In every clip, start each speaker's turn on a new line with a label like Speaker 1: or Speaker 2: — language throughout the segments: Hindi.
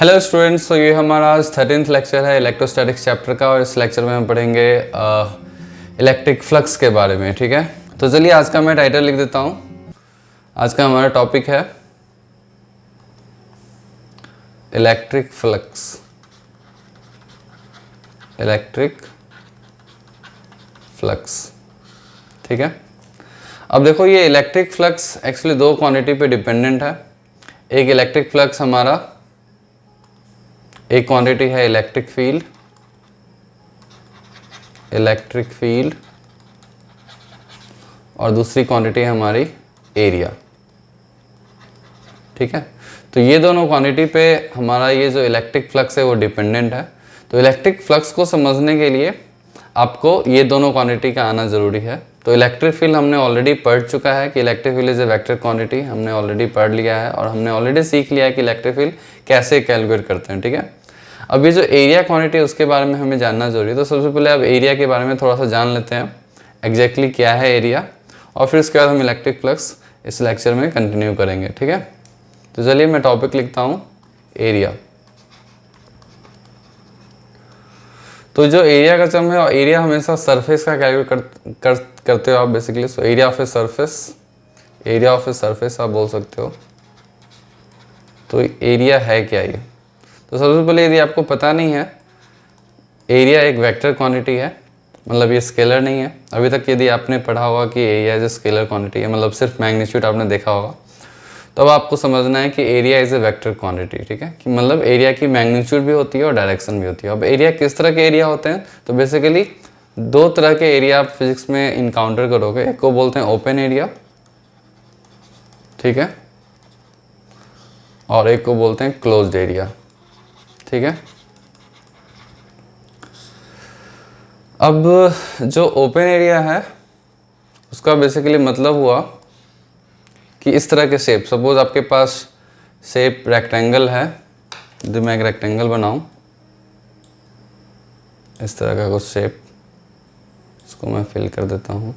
Speaker 1: हेलो स्टूडेंट्स, तो ये हमारा आज 13th लेक्चर है इलेक्ट्रोस्टैटिक्स चैप्टर का और इस लेक्चर में हम पढ़ेंगे इलेक्ट्रिक फ्लक्स के बारे में। ठीक है, तो चलिए आज का मैं टाइटल लिख देता हूँ। आज का हमारा टॉपिक है इलेक्ट्रिक फ्लक्स। इलेक्ट्रिक फ्लक्स, ठीक है। अब देखो, ये इलेक्ट्रिक फ्लक्स एक्चुअली दो क्वांटिटी पे डिपेंडेंट है। एक इलेक्ट्रिक फ्लक्स हमारा, एक क्वांटिटी है इलेक्ट्रिक फील्ड। इलेक्ट्रिक फील्ड और दूसरी क्वांटिटी है हमारी एरिया। ठीक है, तो ये दोनों क्वांटिटी पे हमारा ये जो इलेक्ट्रिक फ्लक्स है वो डिपेंडेंट है। तो इलेक्ट्रिक फ्लक्स को समझने के लिए आपको ये दोनों क्वांटिटी का आना ज़रूरी है। तो इलेक्ट्रिक फील्ड हमने ऑलरेडी पढ़ चुका है कि electric field is a vector quantity, हमने ऑलरेडी पढ़ लिया है और हमने ऑलरेडी सीख लिया है कि इलेक्ट्रिक फील्ड कैसे कैलकुलेट करते हैं। ठीक है, अब ये जो एरिया क्वांटिटी है उसके बारे में हमें जानना जरूरी है। तो सबसे पहले अब एरिया के बारे में थोड़ा सा जान लेते हैं, एग्जैक्टली क्या है एरिया, और फिर उसके बाद हम इलेक्ट्रिक फ्लक्स इस लेक्चर में कंटिन्यू करेंगे। ठीक है, तो चलिए मैं टॉपिक लिखता हूँ एरिया। तो जो एरिया का टर्म है, एरिया हमेशा सरफेस का कैलकुलेट करते हो आप basically. So area of a surface, area of a surface आप बोल सकते हो। तो एरिया है क्या ये? तो सबसे पहले यदि आपको पता नहीं है, एरिया एक वेक्टर क्वांटिटी है, मतलब ये स्केलर नहीं है। अभी तक यदि आपने पढ़ा होगा कि area is a scalar quantity है, मतलब सिर्फ मैग्नीट्यूड आपने देखा होगा, तो अब आपको समझना है कि area is a vector quantity. ठीक है, कि मतलब एरिया की मैग्नीट्यूड भी होती है और डायरेक्शन भी होती है। अब एरिया किस तरह के एरिया होते हैं? तो बेसिकली दो तरह के एरिया आप फिजिक्स में इनकाउंटर करोगे। एक को बोलते हैं ओपन एरिया, ठीक है, और एक को बोलते हैं क्लोज्ड एरिया। ठीक है, अब जो ओपन एरिया है उसका बेसिकली मतलब हुआ कि इस तरह के शेप, सपोज आपके पास शेप रेक्टेंगल है। यदि मैं एक रेक्टेंगल बनाऊं, इस तरह का कुछ शेप, इसको मैं फिल कर देता हूं।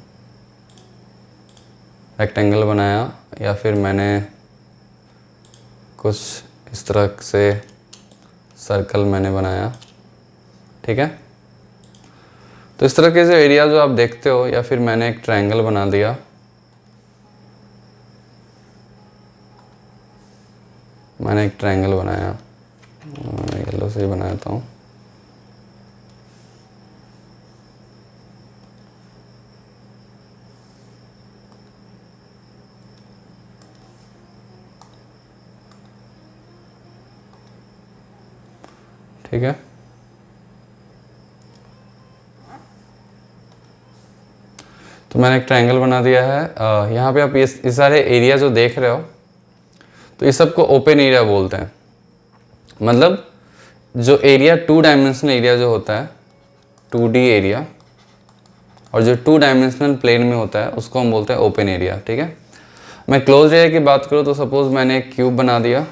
Speaker 1: रेक्टेंगल बनाया, या फिर मैंने कुछ इस तरह से सर्कल मैंने बनाया। ठीक है, तो इस तरह के जो एरिया जो आप देखते हो, या फिर मैंने एक ट्रायंगल बना दिया, मैंने एक ट्रायंगल बनाया, येलो से ही बनाता हूँ। ठीक है, तो मैंने एक ट्रायंगल बना दिया है। यहाँ पे आप ये सारे एरिया जो देख रहे हो, तो इस सबको ओपन एरिया बोलते हैं। मतलब जो एरिया टू डायमेंशनल एरिया जो होता है, 2D एरिया, और जो टू डायमेंशनल प्लेन में होता है उसको हम बोलते हैं ओपन एरिया। ठीक है, मैं क्लोज एरिया की बात करूँ तो सपोज मैंने एक क्यूब बना दिया,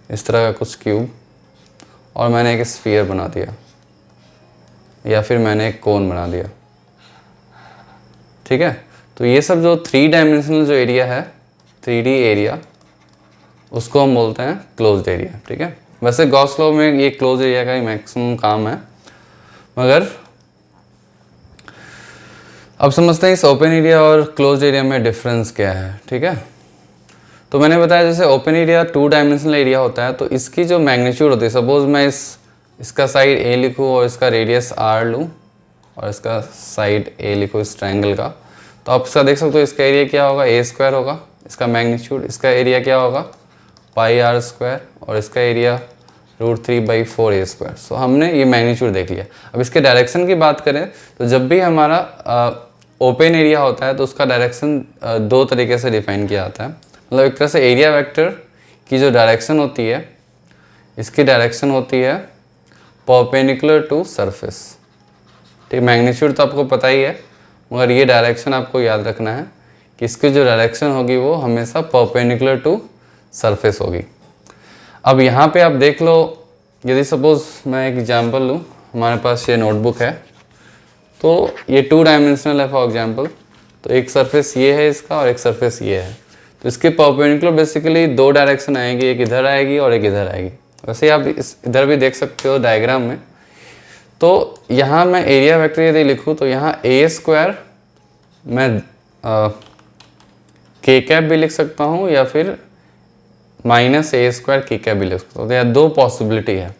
Speaker 1: इस तरह का कुछ क्यूब, और मैंने एक स्फीयर बना दिया, या फिर मैंने एक कोन बना दिया। ठीक है, तो ये सब जो 3 डायमेंशनल जो एरिया है, 3D एरिया, उसको हम बोलते हैं क्लोज्ड एरिया। ठीक है, वैसे गॉस लॉ में ये क्लोज एरिया का ही मैक्सिमम काम है, मगर अब समझते हैं इस ओपन एरिया और क्लोज्ड एरिया में डिफरेंस क्या है। ठीक है, तो मैंने बताया जैसे ओपन एरिया 2 डायमेंशनल एरिया होता है, तो इसकी जो मैग्नीट्यूड होती है, सपोज मैं इसका साइड A लिखूँ और इसका रेडियस R लूँ और इसका साइड A लिखो इस ट्रायंगल का, तो आप इसका देख सकते हो इसका एरिया क्या होगा, A² होगा इसका मैग्नीट्यूड। इसका एरिया क्या होगा, πr², और इसका एरिया √3/4a²। सो हमने ये मैग्नीट्यूड देख लिया। अब इसके डायरेक्शन की बात करें तो जब भी हमारा ओपन एरिया होता है तो उसका डायरेक्शन दो तरीके से डिफाइन किया जाता है। मतलब एक तरह से एरिया वेक्टर की जो डायरेक्शन होती है, इसकी डायरेक्शन होती है परपेंडिकुलर टू सरफेस। ठीक, मैग्नीट्यूड तो आपको पता ही है, मगर ये डायरेक्शन आपको याद रखना है कि इसकी जो डायरेक्शन होगी वो हमेशा परपेंडिकुलर टू सरफेस होगी। अब यहाँ पे आप देख लो, यदि सपोज मैं एक एग्जांपल लूँ, हमारे पास ये नोटबुक है, तो ये 2 डायमेंशनल है फॉर एग्जांपल। तो एक सरफेस ये है इसका और एक सरफेस ये है। तो इसके परपेंडिकुलर बेसिकली दो डायरेक्शन आएगी, एक इधर आएगी और एक इधर आएगी। वैसे आप इस इधर भी देख सकते हो डायग्राम में। तो यहाँ मैं एरिया वेक्टर यदि लिखूँ तो यहाँ ए स्क्वायर मैं के कैप भी लिख सकता हूँ या फिर माइनस ए स्क्वायर के कैप भी लिख सकता हूँ। तो यह दो पॉसिबिलिटी है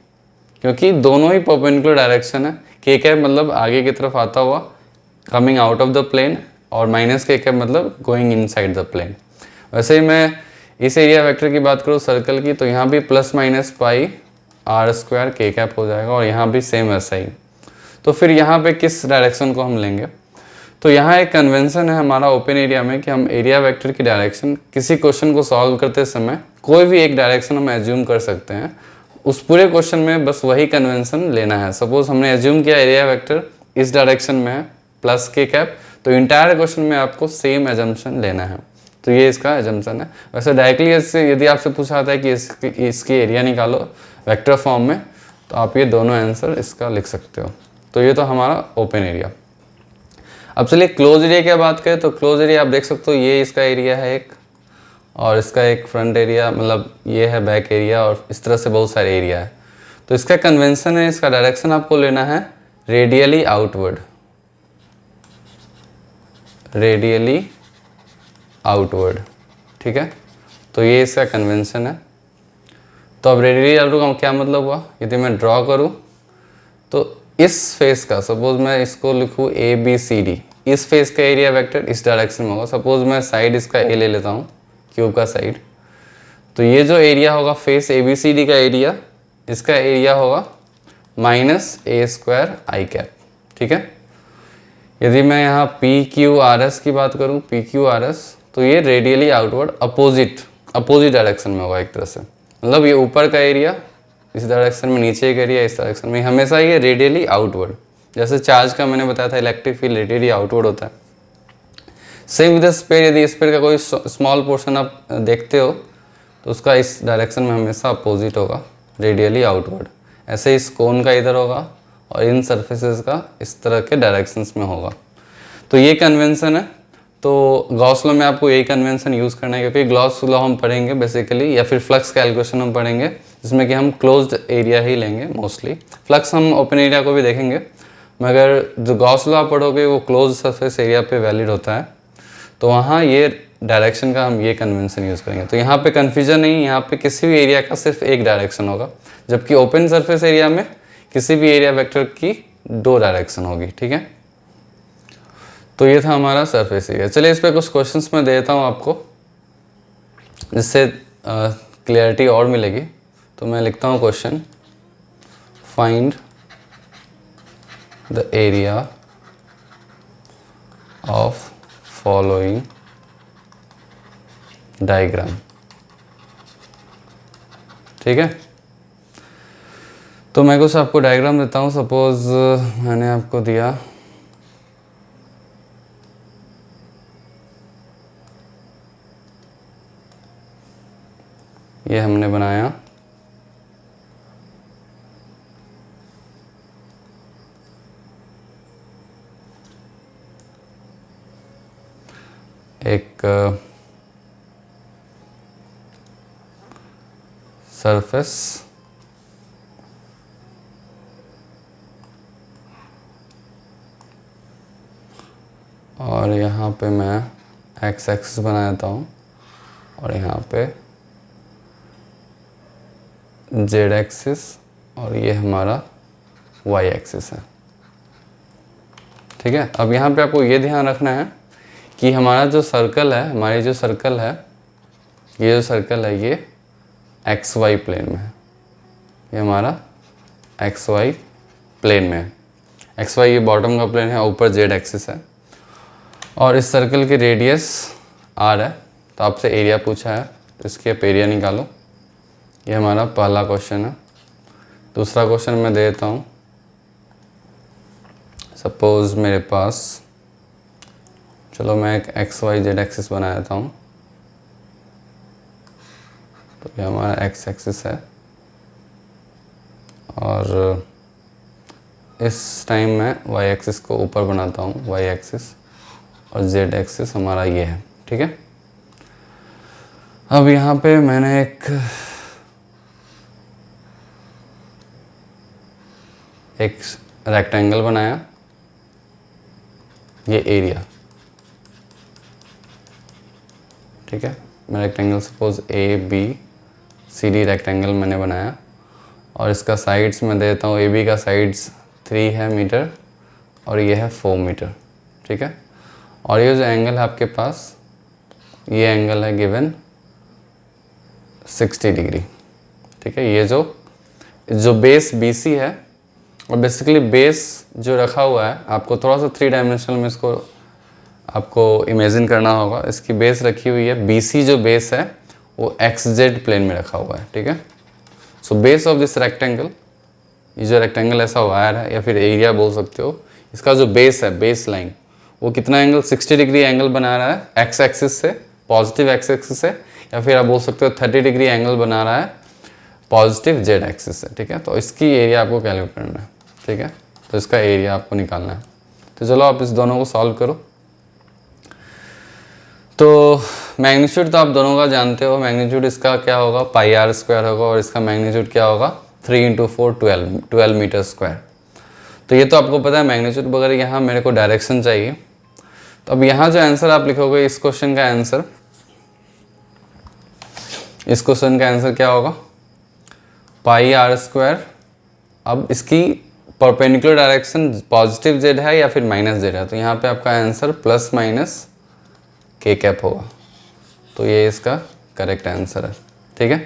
Speaker 1: क्योंकि दोनों ही परपेंडिकुलर डायरेक्शन है। के कैप मतलब आगे की तरफ आता हुआ, coming out of the plane, और माइनस के कैप मतलब गोइंग इनसाइड द प्लेन। वैसे ही मैं इस एरिया वेक्टर की बात करूँ सर्कल की, तो यहाँ भी plus minus pi r square के कैप हो जाएगा और यहाँ भी सेम ऐसा ही। तो फिर यहाँ पे किस डायरेक्शन को हम लेंगे? तो यहाँ एक कन्वेंशन है हमारा ओपन एरिया में कि हम एरिया वेक्टर की डायरेक्शन किसी क्वेश्चन को सॉल्व करते समय कोई भी एक डायरेक्शन हम एज्यूम कर सकते हैं। उस पूरे क्वेश्चन में बस वही कन्वेंशन लेना है। सपोज हमने एज्यूम किया एरिया वेक्टर इस डायरेक्शन में है प्लस के कैप, तो इंटायर क्वेश्चन में आपको सेम एजम्पशन लेना है। तो ये इसका एजम्पशन है। वैसे डायरेक्टली इससे यदि आपसे पूछा जाता है कि इसकी एरिया निकालो वेक्टर फॉर्म में, तो आप ये दोनों आंसर इसका लिख सकते हो। तो ये तो हमारा ओपन एरिया। अब चलिए क्लोज एरिया की बात करें। तो क्लोज एरिया आप देख सकते हो, ये इसका एरिया है एक, और इसका एक फ्रंट एरिया, मतलब ये है बैक एरिया, और इस तरह से बहुत सारे एरिया है। तो इसका कन्वेंशन है, इसका डायरेक्शन आपको लेना है रेडियली आउटवर्ड, रेडियली आउटवर्ड, ठीक है। तो ये इसका कन्वेंशन है। तो अब रेडियली आउटवर्ड का क्या मतलब हुआ? यदि मैं ड्रॉ करूँ तो इस फेस का, सपोज मैं इसको लिखूँ ए बी सी डी, इस फेस का एरिया वेक्टर इस डायरेक्शन में होगा। सपोज मैं साइड इसका ए ले लेता हूँ, क्यूब का साइड, तो ये जो एरिया होगा face A B C D का एरिया, इसका एरिया होगा minus a square i cap, ठीक है। यदि मैं यहाँ पी क्यू आर एस की बात करूँ, पी क्यू आर एस, तो ये रेडियली आउटवर्ड अपोजिट डायरेक्शन में होगा एक तरह से। मतलब ये ऊपर का एरिया इस डायरेक्शन में, नीचे का एरिया इस डायरेक्शन में, हमेशा ये रेडियली आउटवर्ड। जैसे चार्ज का मैंने बताया था इलेक्ट्रिक फील्ड रेडियली आउटवर्ड होता है। सेम विद स्फीयर, यदि स्फीयर का कोई स्मॉल पोर्शन आप देखते हो तो उसका इस डायरेक्शन में हमेशा अपोजिट होगा, रेडियली आउटवर्ड। ऐसे इस कोन का इधर होगा और इन सरफेसेस का इस तरह के डायरेक्शंस में होगा। तो ये कन्वेंशन है। तो गॉस लॉ में आपको यही कन्वेंशन यूज़ करना है, क्योंकि गॉस लॉ हम पढ़ेंगे बेसिकली, या फिर फ्लक्स कैलकुलेशन हम पढ़ेंगे जिसमें कि हम क्लोज्ड एरिया ही लेंगे मोस्टली। फ्लक्स हम ओपन एरिया को भी देखेंगे, मगर जो गॉस लॉ पढ़ोगे वो क्लोज सरफेस एरिया पे वैलिड होता है। तो वहाँ ये डायरेक्शन का हम ये कन्वेंशन यूज़ करेंगे। तो यहाँ पे कन्फ्यूजन नहीं, यहाँ पे किसी भी एरिया का सिर्फ एक डायरेक्शन होगा, जबकि ओपन सरफेस एरिया में किसी भी एरिया वेक्टर की दो डायरेक्शन होगी, ठीक है। तो ये था हमारा सरफेस एरिया। चलिए इस पर कुछ क्वेश्चंस मैं देता हूँ आपको, जिससे क्लियरिटी और मिलेगी। तो मैं लिखता हूँ question, find the area of following diagram, ठीक है। तो मैं कुछ आपको डायग्राम देता हूँ। सपोज मैंने आपको दिया ये हमने बनाया एक सरफेस और यहाँ पे मैं एक्स एक्सिस बना देता हूँ और यहाँ पे जेड एक्सिस, और ये हमारा वाई एक्सिस है, ठीक है। अब यहाँ पे आपको ये ध्यान रखना है कि हमारा जो सर्कल है, हमारी जो सर्कल है, ये जो सर्कल है ये एक्स वाई प्लेन में है। ये हमारा एक्स वाई प्लेन में है। एक्स वाई ये बॉटम का प्लेन है, ऊपर जेड एक्सिस है, और इस सर्कल की रेडियस आर है। तो आपसे एरिया पूछा है, तो इसकी आप एरिया निकालो। ये हमारा पहला क्वेश्चन है। दूसरा क्वेश्चन मैं दे देता हूँ। सपोज मेरे पास, चलो मैं एक एक्स वाई जेड एक्सिस बना देता हूँ। तो ये हमारा एक्स एक्सिस है, और इस टाइम मैं वाई एक्सिस को ऊपर बनाता हूँ, वाई एक्सिस, और जेड एक्सिस हमारा ये है, ठीक है। अब यहाँ पे मैंने एक रेक्टेंगल बनाया, ये एरिया, ठीक है। मैं rectangle suppose A B C D rectangle मैंने बनाया और इसका साइड्स मैं देता हूँ, ए बी का साइड्स 3 है मीटर और ये है 4 मीटर, ठीक है। और ये जो एंगल है आपके पास, ये एंगल है गिवन 60 डिग्री, ठीक है। ये जो बेस BC है, और बेसिकली बेस जो रखा हुआ है, आपको थोड़ा सा 3 डायमेंशनल में इसको आपको इमेजिन करना होगा। इसकी बेस रखी हुई है, BC जो बेस है वो XZ प्लेन में रखा हुआ है, ठीक है। So base of this rectangle, ये जो रेक्टेंगल ऐसा वायर है या फिर एरिया बोल सकते हो, इसका जो बेस है, बेस लाइन, वो कितना एंगल 60 डिग्री एंगल बना रहा है एक्स एक्सिस से, पॉजिटिव एक्स एक्सिस से, या फिर आप बोल सकते हो 30 डिग्री एंगल बना रहा है पॉजिटिव जेड एक्सिस से, ठीक है। तो इसकी एरिया आपको कैलकुलेट करना है, ठीक है। तो इसका एरिया आपको निकालना है। तो चलो आप इस दोनों को सॉल्व करो। तो मैग्नीट्यूड तो आप दोनों का जानते हो, मैग्नीट्यूड इसका क्या होगा, पाई आर स्क्वायर होगा, और इसका मैग्नीट्यूड क्या होगा 3 × 4 12 मीटर स्क्वायर। तो ये तो आपको पता है मैग्नीट्यूड वगैरह। यहाँ मेरे को डायरेक्शन चाहिए, तो अब यहाँ जो आंसर आप लिखोगे इस क्वेश्चन का आंसर, इस क्वेश्चन का आंसर क्या होगा, पाई आर स्क्वायर। अब इसकी परपेंडिकुलर डायरेक्शन पॉजिटिव जेड है या फिर माइनस जेड है, तो यहाँ पे आपका आंसर प्लस माइनस के कैप होगा। तो ये इसका करेक्ट आंसर है, ठीक है।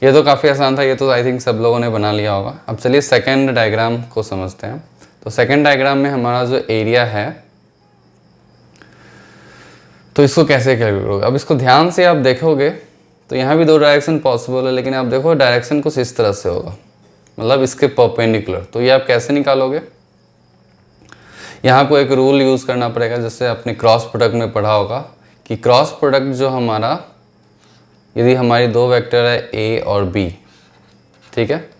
Speaker 1: ये तो काफ़ी आसान था, ये तो आई थिंक सब लोगों ने बना लिया होगा। अब चलिए सेकंड डायग्राम को समझते हैं। तो सेकंड डायग्राम में हमारा जो एरिया है, तो इसको कैसे कैलकुलेट करोगे। अब इसको ध्यान से आप देखोगे तो यहाँ भी 2 डायरेक्शन पॉसिबल है, लेकिन आप देखो डायरेक्शन कुछ इस तरह से होगा, मतलब इसके परपेंडिकुलर। तो ये आप कैसे निकालोगे, यहाँ को एक रूल यूज़ करना पड़ेगा, जैसे आपने क्रॉस प्रोडक्ट में पढ़ा होगा कि क्रॉस प्रोडक्ट जो हमारा, यदि हमारी 2 वेक्टर है ए और बी, ठीक है।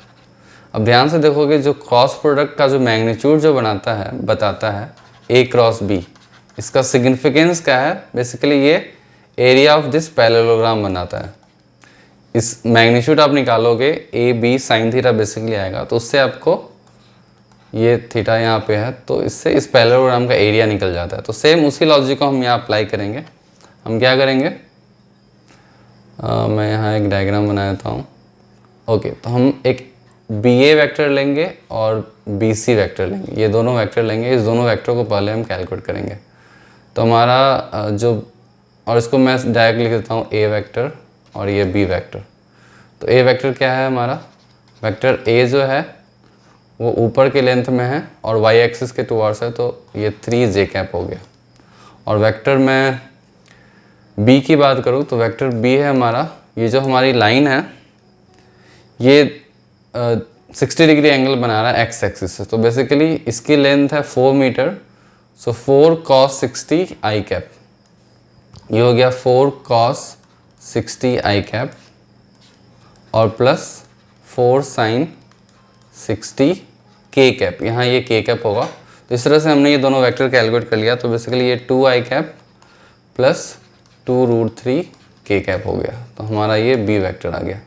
Speaker 1: अब ध्यान से देखोगे जो क्रॉस प्रोडक्ट का जो मैग्नीट्यूड जो बताता है ए क्रॉस बी, इसका सिग्निफिकेंस क्या है, बेसिकली ये एरिया ऑफ दिस पैरेललोग्राम बनाता है। इस मैग्नीट्यूड आप निकालोगे a b sine theta basically आएगा, तो उससे आपको ये थीटा यहाँ पे है, तो इससे इस पैरेललोग्राम का एरिया निकल जाता है। तो सेम उसी लॉजिक को हम यहाँ अप्लाई करेंगे। हम क्या करेंगे, मैं यहाँ एक डायग्राम बना देता हूँ। ओके, तो हम एक BA वेक्टर लेंगे और BC वेक्टर लेंगे, ये दोनों वेक्टर लेंगे। इस दोनों वेक्टर को पहले हम कैलकुलेट करेंगे। तो हमारा जो, और इसको मैं डायरेक्ट लिख देता हूँ A वेक्टर और ये B वेक्टर। तो A वेक्टर क्या है हमारा, वेक्टर A जो है वो ऊपर के लेंथ में है और y एक्सिस के टुवर्ड्स है, तो ये 3j कैप हो गया। और वेक्टर मैं B की बात करूँ तो वेक्टर B है हमारा, ये जो हमारी लाइन है ये 60 डिग्री एंगल बना रहा है x एक्सिस से, तो बेसिकली इसकी लेंथ है 4 metre. So 4 cos 60 i cap, ये हो गया 4 cos 60 i कैप और प्लस 4 sin 60 k कैप, यहाँ ये k कैप होगा। तो इस तरह से हमने ये दोनों वेक्टर कैलकुलेट कर लिया। तो बेसिकली ये 2i cap plus 2√3 k cap हो गया। तो हमारा ये b वेक्टर आ गया।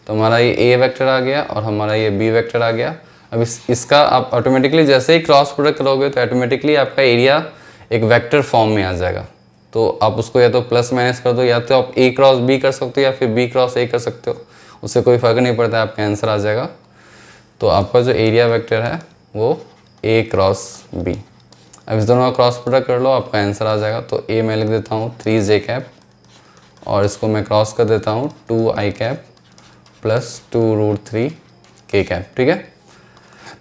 Speaker 1: तो हमारा ये a वेक्टर आ गया और हमारा ये b वेक्टर आ गया। अब इसका आप ऑटोमेटिकली जैसे ही क्रॉस प्रोडक्ट करोगे तो ऑटोमेटिकली आपका एरिया एक वेक्टर फॉर्म में आ जाएगा। तो आप उसको या तो प्लस माइनस कर दो, या तो आप a क्रॉस b कर सकते हो या फिर b क्रॉस a कर सकते हो, उससे कोई फ़र्क नहीं पड़ता, आपका आंसर आ जाएगा। तो आपका जो एरिया वेक्टर है वो a क्रॉस b। अब इस दोनों का क्रॉस प्रोडक्ट कर लो, आपका आंसर आ जाएगा। तो a मैं लिख देता हूँ 3j कैप और इसको मैं क्रॉस कर देता हूँ 2i cap plus 2√3 k cap, ठीक है।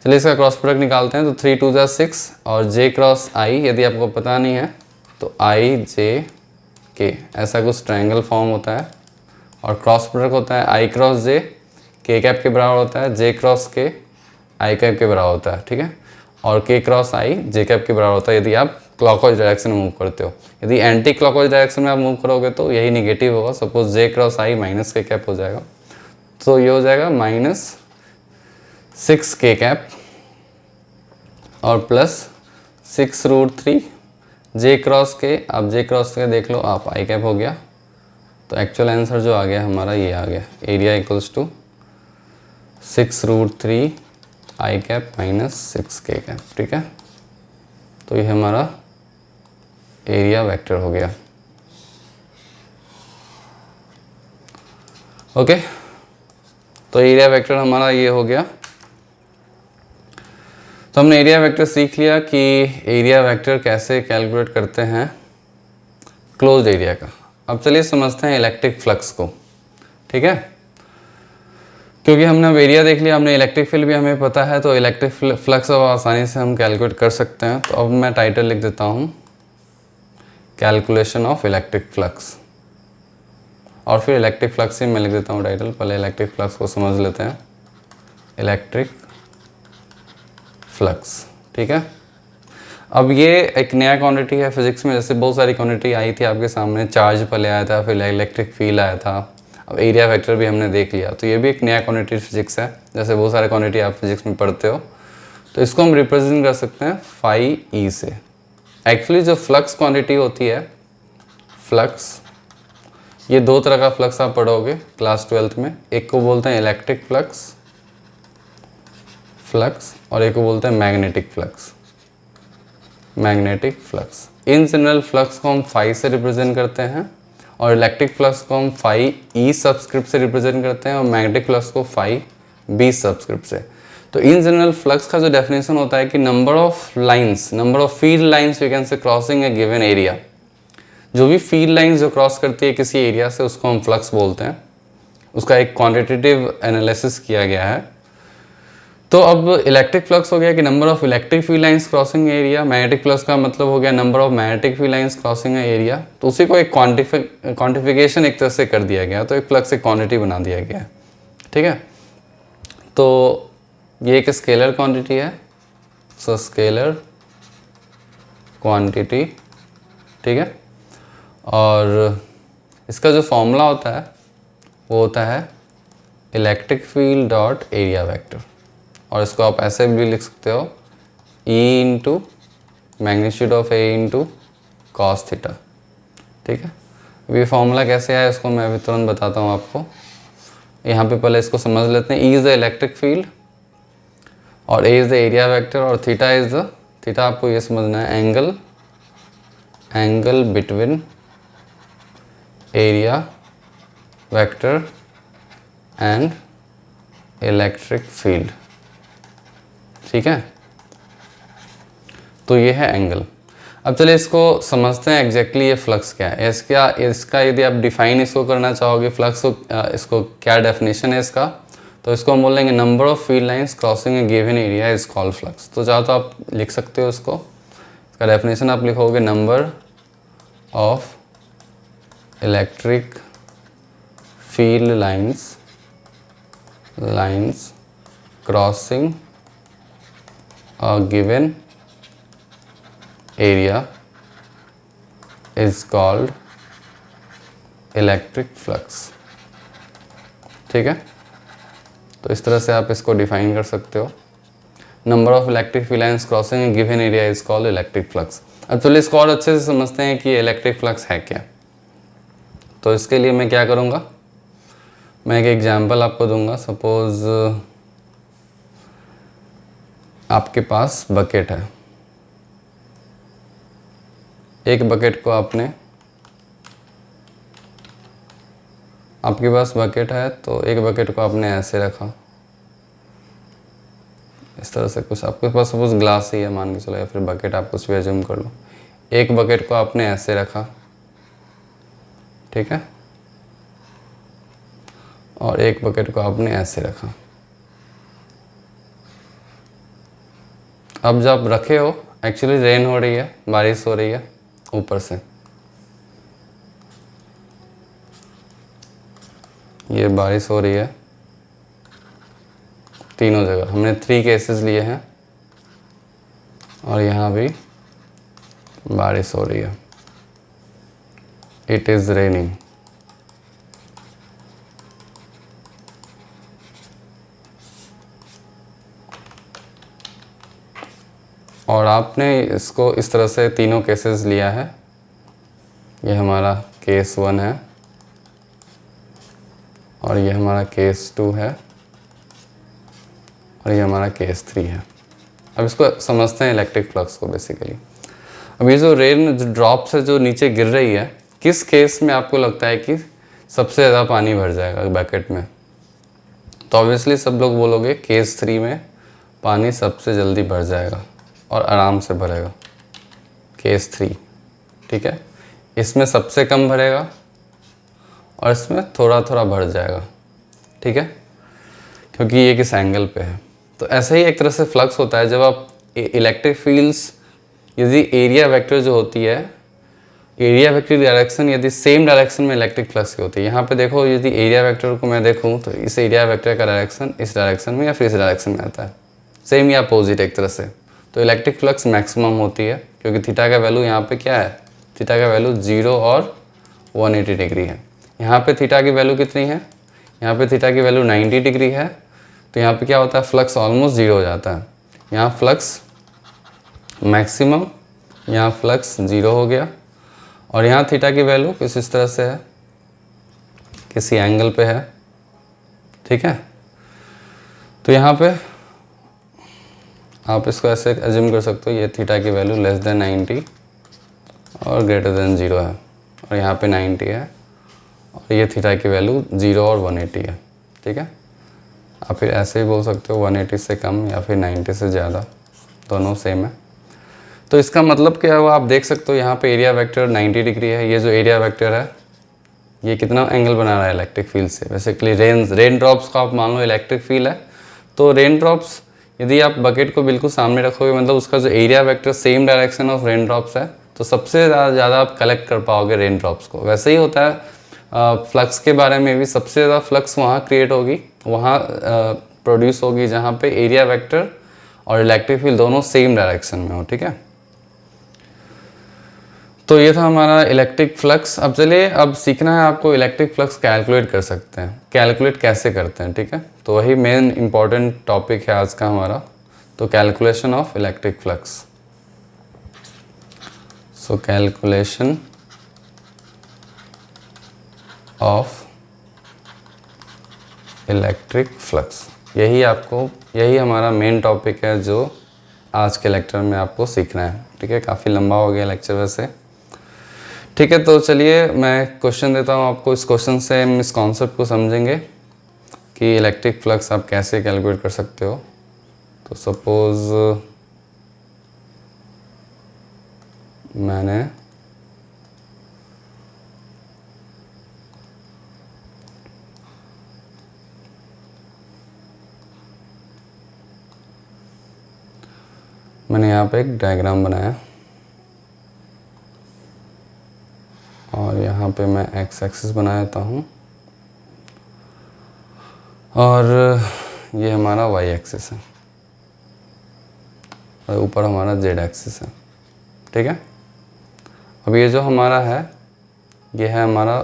Speaker 1: चलिए इसका क्रॉस प्रोडक्ट निकालते हैं। तो 3 2 जा 6 और j क्रॉस i, यदि आपको पता नहीं है तो i j k ऐसा कुछ ट्रायंगल फॉर्म होता है, और क्रॉस प्रोडक्ट होता है i cross j k cap के बराबर होता है, j cross k i cap के बराबर होता है, ठीक है। और k cross i j cap के बराबर होता है यदि आप क्लॉकवाइज डायरेक्शन में मूव करते हो। यदि एंटी क्लॉकवाइज डायरेक्शन में आप मूव करोगे तो यही निगेटिव होगा। Suppose j cross i minus k cap हो जाएगा, तो ये हो जाएगा -6 k कैप और प्लस 6√3 j क्रॉस k। आप j क्रॉस k देख लो आप, i कैप हो गया तो एक्चुअल आंसर जो आ गया हमारा ये आ गया, area equals to 6√3 i cap minus 6k cap. ठीक है, तो ये हमारा एरिया वेक्टर हो गया। ओके, तो एरिया वेक्टर हमारा ये हो गया। तो हमने एरिया वेक्टर सीख लिया कि एरिया वेक्टर कैसे कैलकुलेट करते हैं क्लोज्ड एरिया का। अब चलिए समझते हैं इलेक्ट्रिक फ्लक्स को। ठीक है, क्योंकि हमने अब एरिया देख लिया, हमने इलेक्ट्रिक फील्ड भी हमें पता है, तो इलेक्ट्रिक फ्लक्स अब आसानी से हम कैलकुलेट कर सकते हैं। तो अब मैं टाइटल लिख देता हूँ, कैलकुलेशन ऑफ इलेक्ट्रिक फ्लक्स, और फिर इलेक्ट्रिक फ्लक्स ही मैं लिख देता हूँ टाइटल। पहले इलेक्ट्रिक फ्लक्स को समझ लेते हैं, इलेक्ट्रिक फ्लक्स। ठीक है, अब ये एक नया क्वांटिटी है फिजिक्स में, जैसे बहुत सारी क्वांटिटी आई थी आपके सामने, चार्ज पहले आया था, फिर इलेक्ट्रिक फील्ड आया था, अब एरिया वेक्टर भी हमने देख लिया। तो ये भी एक नया क्वांटिटी फिजिक्स है, जैसे बहुत सारे क्वांटिटी आप फिजिक्स में पढ़ते हो। तो इसको हम रिप्रेजेंट कर सकते हैं फाई ई से। एक्चुअली जो फ्लक्स क्वांटिटी होती है, फ्लक्स, ये दो तरह का फ्लक्स आप पढ़ोगे क्लास 12th में। एक को बोलते हैं इलेक्ट्रिक फ्लक्स और एक को बोलते हैं magnetic flux, magnetic flux. In general flux को हम फाई से रिप्रेजेंट करते हैं, और इलेक्ट्रिक फ्लक्स को हम फाई ई सबस्क्रिप्ट से रिप्रेजेंट करते हैं, और मैग्नेटिक फ्लक्स को फाई बी सबस्क्रिप्ट से। तो इन जनरल फ्लक्स का जो डेफिनेशन होता है कि number of lines, number of field lines we can say crossing a given area. जो भी फील्ड लाइंस जो क्रॉस करती है किसी एरिया से, उसको हम फ्लक्स बोलते हैं। उसका एक क्वांटिटेटिव एनालिसिस किया गया है। तो अब इलेक्ट्रिक फ्लक्स हो गया कि number of electric field lines crossing area, magnetic flux का मतलब हो गया number of magnetic field lines crossing area. तो उसी को एक क्वांटिफिकेशन एक तरह से कर दिया गया, तो एक फ्लक्स एक क्वांटिटी बना दिया गया है। ठीक है, तो ये एक स्केलर क्वांटिटी है, सो स्केलर क्वांटिटी। ठीक है, और इसका जो फॉर्मूला होता है वो होता है electric field dot area vector, और इसको आप ऐसे भी लिख सकते हो, E into magnitude of A into cos theta. ठीक है, अब ये फॉर्मूला कैसे आया इसको मैं अभी तुरंत बताता हूँ आपको। यहाँ पे पहले इसको समझ लेते हैं। E is the electric field और A is the area vector, और थीटा इज़ द, थीटा आपको ये समझना है angle between area vector and electric field. ठीक है, तो ये है एंगल। अब चलिए इसको समझते हैं एग्जैक्टली ये फ्लक्स क्या है। इसका यदि आप डिफाइन इसको करना चाहोगे फ्लक्स को, इसको क्या डेफिनेशन है इसका, तो इसको हम बोलेंगे number of field lines crossing a given area is called flux. तो चाहो तो आप लिख सकते हो इसको, इसका डेफिनेशन आप लिखोगे number of electric field lines crossing a given area is called electric flux। ठीक है, तो इस तरह से आप इसको डिफाइन कर सकते हो, number of electric field lines crossing a given area is called electric flux. अब चलिए इसको और अच्छे से समझते हैं कि इलेक्ट्रिक फ्लक्स है क्या। तो इसके लिए मैं क्या करूँगा, मैं एक एग्जांपल आपको दूंगा। सपोज आपके पास बकेट है, एक बकेट को आपके पास बकेट है, तो एक बकेट को आपने ऐसे रखा, इस तरह से कुछ आपके पास सपोज ग्लास ही है मान के चलो, या फिर बकेट आप कुछ भी एज्यूम कर लो। एक बकेट को आपने ऐसे रखा, ठीक है, और एक बकेट को आपने ऐसे रखा। अब जब रखे हो, एक्चुअली रेन हो रही है, बारिश हो रही है ऊपर से, ये बारिश हो रही है तीनों जगह, हमने 3 केसेस लिए हैं, और यहाँ भी बारिश हो रही है, इट इज़ रेनिंग। और आपने इसको इस तरह से तीनों केसेस लिया है, ये हमारा केस 1 है, और ये हमारा केस 2 है और ये हमारा केस 3 है। अब इसको समझते हैं इलेक्ट्रिक फ्लक्स को बेसिकली। अब ये जो रेन जो ड्रॉप से जो नीचे गिर रही है, किस केस में आपको लगता है कि सबसे ज़्यादा पानी भर जाएगा बकेट में? तो ऑब्वियसली सब लोग बोलोगे केस 3 में पानी सबसे जल्दी भर जाएगा और आराम से भरेगा, केस 3, ठीक है। इसमें सबसे कम भरेगा और इसमें थोड़ा थोड़ा भर जाएगा, ठीक है, क्योंकि ये किस एंगल पे है। तो ऐसा ही एक तरह से फ्लक्स होता है जब आप इलेक्ट्रिक फील्ड्स, यदि एरिया वेक्टर जो होती है, एरिया वेक्टर डायरेक्शन यदि सेम डायरेक्शन में इलेक्ट्रिक फ्लक्स की होती है। यहाँ पे देखो, यदि एरिया वेक्टर को मैं देखूँ तो इस एरिया वेक्टर का डायरेक्शन इस डायरेक्शन में या फिर इस डायरेक्शन में आता है, सेम या अपोजिट एक तरह से। तो इलेक्ट्रिक फ्लक्स मैक्सिमम होती है क्योंकि थीटा का वैल्यू यहाँ पे क्या है, थीटा का वैल्यू 0 और 180 डिग्री है। यहाँ पे थीटा की वैल्यू कितनी है, यहाँ पे थीटा की वैल्यू 90 डिग्री है। तो यहाँ पे क्या होता है, फ्लक्स ऑलमोस्ट 0 हो जाता है। यहाँ फ्लक्स मैक्सिमम, यहाँ फ्लक्स 0 हो गया और यहाँ थीटा की वैल्यू किस इस तरह से है, किसी एंगल पे है, ठीक है। तो यहाँ पे आप इसको ऐसे एज्यूम कर सकते हो, ये थीटा की वैल्यू लेस देन 90 और ग्रेटर देन 0 है और यहाँ पे 90 है और ये थीटा की वैल्यू 0 और 180 है, ठीक है। आप फिर ऐसे ही बोल सकते हो 180 से कम या फिर 90 से ज़्यादा, दोनों सेम है। तो इसका मतलब क्या हुआ, आप देख सकते हो यहाँ पे एरिया वेक्टर 90 डिग्री है। ये जो एरिया वेक्टर है ये कितना एंगल बना रहा है इलेक्ट्रिक फील्ड से। बेसिकली रेन ड्रॉप्स का आप मान लो इलेक्ट्रिक फील्ड है, तो रेन ड्रॉप्स यदि आप बकेट को बिल्कुल सामने रखोगे, मतलब उसका जो area vector same direction of rain drops है, तो सबसे ज़्यादा आप कलेक्ट कर पाओगे रेन ड्रॉप्स को। वैसे ही होता है फ्लक्स के बारे में भी, सबसे ज़्यादा फ्लक्स वहाँ क्रिएट होगी, वहाँ प्रोड्यूस होगी जहाँ पे एरिया वेक्टर और इलेक्ट्रिक फील्ड दोनों सेम डायरेक्शन में हो, ठीक है। तो ये था हमारा इलेक्ट्रिक फ्लक्स। अब चलिए, अब सीखना है आपको इलेक्ट्रिक फ्लक्स कैलकुलेट कर सकते हैं, कैलकुलेट कैसे करते हैं, ठीक है। तो वही मेन इंपॉर्टेंट टॉपिक है आज का हमारा, तो calculation of electric flux. So calculation of electric flux, यही हमारा मेन टॉपिक है जो आज के लेक्चर में आपको सीखना है, ठीक है। काफ़ी लंबा हो गया लेक्चर वैसे, ठीक है। तो चलिए मैं क्वेश्चन देता हूँ आपको। इस क्वेश्चन से हम इस कॉन्सेप्ट को समझेंगे कि इलेक्ट्रिक फ्लक्स आप कैसे कैलकुलेट कर सकते हो। तो सपोज मैंने यहाँ पे एक डायग्राम बनाया और यहाँ पे मैं एक्स एक्सिस बना देता हूँ और ये हमारा वाई एक्सिस है और ऊपर हमारा जेड एक्सिस है, ठीक है। अब ये जो हमारा है ये है हमारा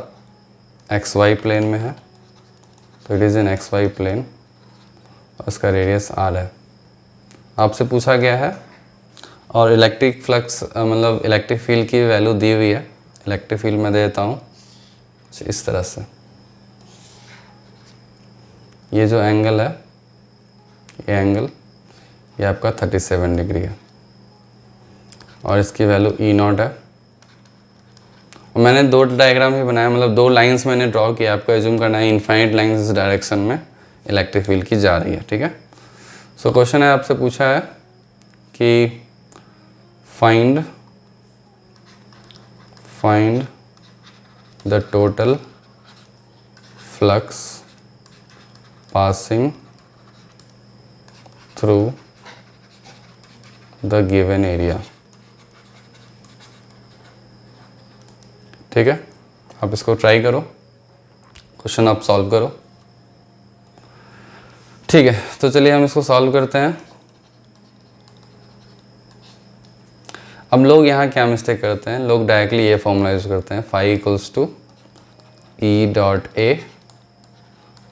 Speaker 1: एक्स वाई प्लेन में है, तो it is in x y plane और इसका रेडियस आर है। आपसे पूछा गया है और इलेक्ट्रिक फ्लक्स मतलब इलेक्ट्रिक फील्ड की वैल्यू दी हुई है। इलेक्ट्रिक फील्ड में दे देता हूँ इस तरह से, ये जो एंगल है ये एंगल ये आपका 37 डिग्री है और इसकी वैल्यू E0 है। और मैंने दो डायग्राम ही बनाया, मतलब दो लाइंस मैंने ड्रॉ किया। आपको एज्यूम करना है इनफाइनाइट लाइंस इस डायरेक्शन में इलेक्ट्रिक फील्ड की जा रही है, ठीक है। सो क्वेश्चन है, आपसे पूछा है कि find the total flux passing through the given area, ठीक है। आप इसको ट्राई करो, क्वेश्चन आप सॉल्व करो, ठीक है। तो चलिए हम इसको सॉल्व करते हैं। अब लोग यहाँ क्या मिस्टेक करते हैं, लोग डायरेक्टली ये फॉर्मूला यूज करते हैं, phi equals to E dot a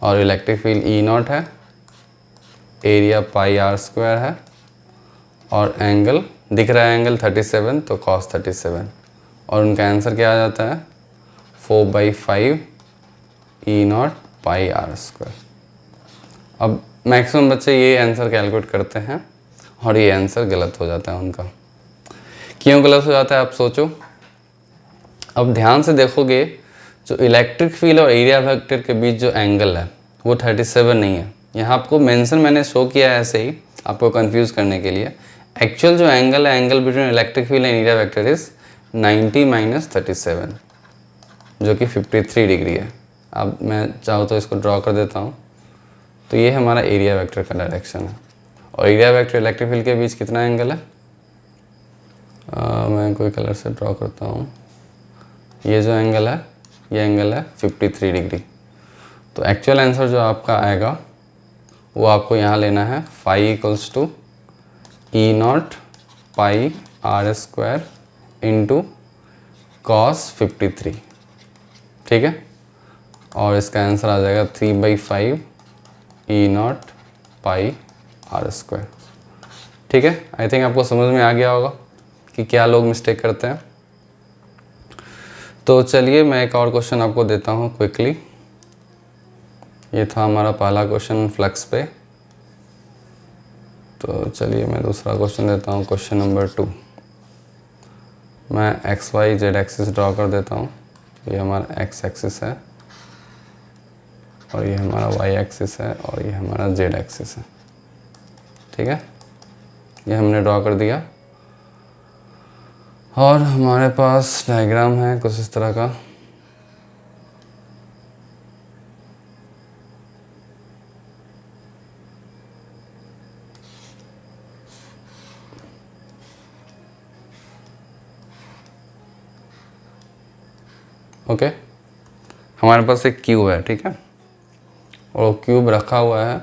Speaker 1: और इलेक्ट्रिक फील्ड E0 है, एरिया पाई आर स्क्वायर है और एंगल दिख रहा है एंगल 37, तो cos 37 और उनका आंसर क्या आ जाता है 4/5 E0 पाई आर स्क्वायर। अब मैक्सिमम बच्चे ये आंसर कैलकुलेट करते हैं और ये आंसर गलत हो जाता है उनका। क्यों गलत हो जाता है आप सोचो। अब ध्यान से देखोगे, जो इलेक्ट्रिक फील्ड और एरिया वेक्टर के बीच जो एंगल है वो 37 नहीं है। यहाँ आपको मेंशन मैंने शो किया है ऐसे ही आपको कंफ्यूज करने के लिए। एक्चुअल जो एंगल है, angle between electric field and area vector is 90 - 37, जो कि 53 डिग्री है। अब मैं चाहूँ तो इसको ड्रॉ कर देता हूँ। तो ये हमारा एरिया वेक्टर का डायरेक्शन है और एरिया वेक्टर इलेक्ट्रिक फील्ड के बीच कितना एंगल है, मैं कोई कलर से ड्रॉ करता हूँ। ये जो एंगल है, ये एंगल है 53 डिग्री। तो एक्चुअल आंसर जो आपका आएगा वो आपको यहाँ लेना है phi equals to E0 pi r square into cos 53, ठीक है। और इसका आंसर आ जाएगा 3/5 E0 पाई आर स्क्वायर, ठीक है। आई थिंक आपको समझ में आ गया होगा कि क्या लोग मिस्टेक करते हैं। तो चलिए मैं एक और क्वेश्चन आपको देता हूँ क्विकली। ये था हमारा पहला क्वेश्चन फ्लक्स पे। तो चलिए मैं दूसरा क्वेश्चन देता हूँ, क्वेश्चन नंबर 2। मैं x y z axis draw कर देता हूँ। ये हमारा एक्स एक्सिस है और ये हमारा वाई एक्सिस है और ये हमारा जेड एक्सिस है, ठीक है। ये हमने ड्रॉ कर दिया और हमारे पास डायग्राम है कुछ इस तरह का। ओके, हमारे पास एक क्यूब है, ठीक है, और क्यूब रखा हुआ है।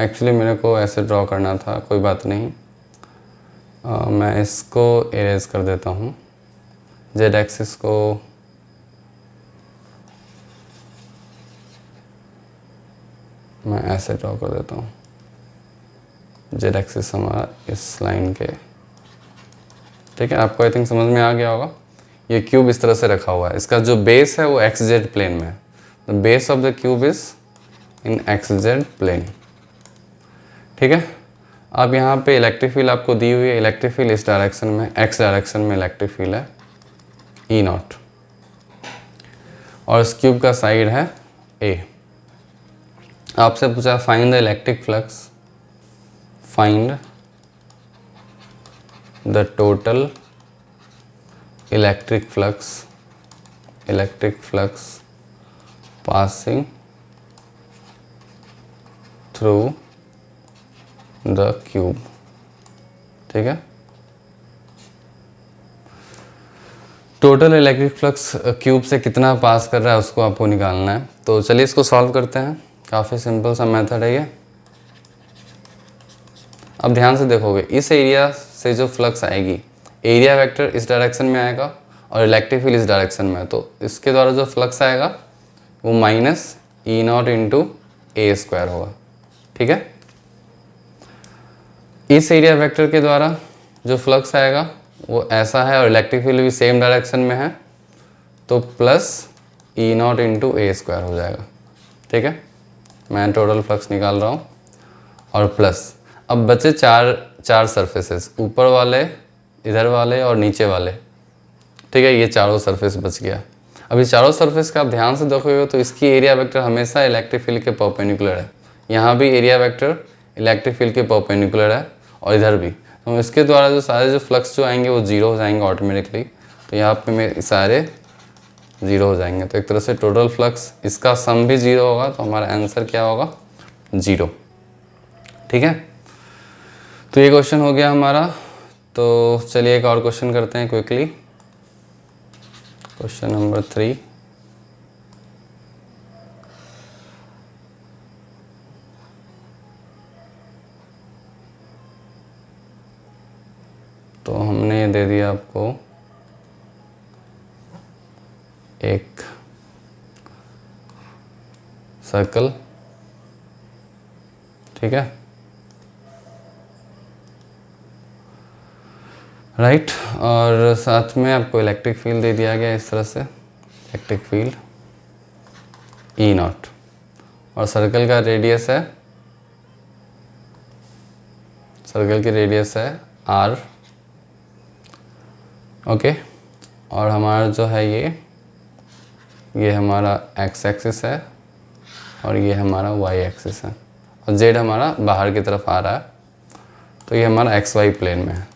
Speaker 1: एक्चुअली मेरे को ऐसे ड्रॉ करना था, कोई बात नहीं। मैं इसको इरेज कर देता हूँ। जेड एक्सिस को मैं ऐसे ड्रॉ कर देता हूँ। जेड एक्सिस हमारा इस लाइन के, ठीक है। आपको आई थिंक समझ में आ गया होगा। ये क्यूब इस तरह से रखा हुआ है। इसका जो बेस है वो एक्स जेड प्लेन में है। The base of the cube is in x z plane, ठीक है। अब यहाँ पे इलेक्ट्रिक फील्ड आपको दी हुई है। इलेक्ट्रिक फील्ड इस डायरेक्शन में, एक्स डायरेक्शन में इलेक्ट्रिक फील्ड है E0 और इस क्यूब का साइड है A। आपसे पूछा find the electric flux, find the total electric flux passing through the cube, ठीक है। टोटल इलेक्ट्रिक फ्लक्स क्यूब से कितना पास कर रहा है उसको आपको निकालना है। तो चलिए इसको सॉल्व करते हैं। काफ़ी सिंपल सा मेथड है ये। अब ध्यान से देखोगे, इस एरिया से जो फ्लक्स आएगी, एरिया वेक्टर इस डायरेक्शन में आएगा और इलेक्ट्रिक फील्ड इस डायरेक्शन में है। तो इसके द्वारा जो फ्लक्स आएगा वो minus E0 into A square होगा, ठीक है। इस एरिया वेक्टर के द्वारा जो फ्लक्स आएगा वो ऐसा है और इलेक्ट्रिक फील्ड भी सेम डायरेक्शन में है, तो plus E0 into A square हो जाएगा, ठीक है। मैं टोटल फ्लक्स निकाल रहा हूँ और प्लस, अब बचे चार सरफेसेस, ऊपर वाले, इधर वाले और नीचे वाले, ठीक है। ये चारों सरफेस बच गया। अभी चारों सरफेस का आप ध्यान से देखोगे तो इसकी एरिया वेक्टर हमेशा इलेक्ट्रिक फील्ड के परपेंडिकुलर है। यहाँ भी एरिया वेक्टर इलेक्ट्रिक फील्ड के परपेंडिकुलर है और इधर भी। तो इसके द्वारा जो सारे जो फ्लक्स जो आएंगे वो जीरो हो जाएंगे ऑटोमेटिकली। तो यहाँ पे मेरे सारे जीरो हो जाएंगे। तो एक तरह से टोटल फ्लक्स इसका सम भी जीरो होगा, तो हमारा आंसर क्या होगा, जीरो, ठीक है। तो ये क्वेश्चन हो गया हमारा। तो चलिए एक और क्वेश्चन करते हैं क्विकली। Question number 3। तो हमने दे दिया आपको एक सर्कल, ठीक है, राइट। और साथ में आपको इलेक्ट्रिक फील्ड दे दिया गया इस तरह से, इलेक्ट्रिक फील्ड E0, और सर्कल का रेडियस है, सर्कल की रेडियस है r, ओके। और हमारा जो है ये हमारा x एक्सिस है और ये हमारा y एक्सिस है और z हमारा बाहर की तरफ आ रहा है, तो ये हमारा xy प्लेन में है,